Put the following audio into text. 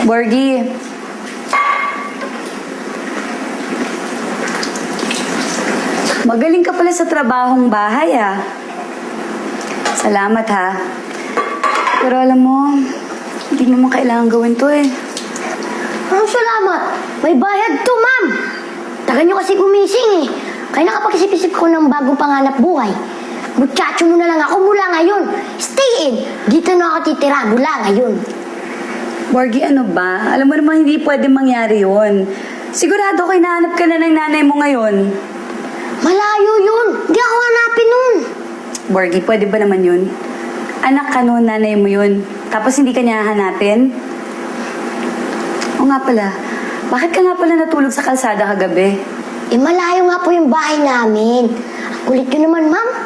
Borgie. Magaling ka pala sa trabahong bahay, ah. Salamat, ha. Pero alam mo, hindi naman kailangan gawin to, eh. Anong salamat? May bayad to, ma'am. Tagal nyo kasi gumising, eh. Kaya nakapag-isip-isip ko ng bagong panganap buhay. Muchacho mo na lang ako mula ngayon. Stay in. Dito na ako titira mula ngayon. Borgie, ano ba? Alam mo naman hindi pwede mangyari yun. Sigurado ko hinahanap ka na ng nanay mo ngayon. Malayo yun. Di ako hanapin nun. Borgie, pwede ba naman yun? Anak ka noon, nanay mo yun. Tapos hindi ka niya hahanapin? O nga pala, bakit ka nga pala natulog sa kalsada kagabi? Eh, malayo nga po yung bahay namin. Ang kulit yun naman, ma'am.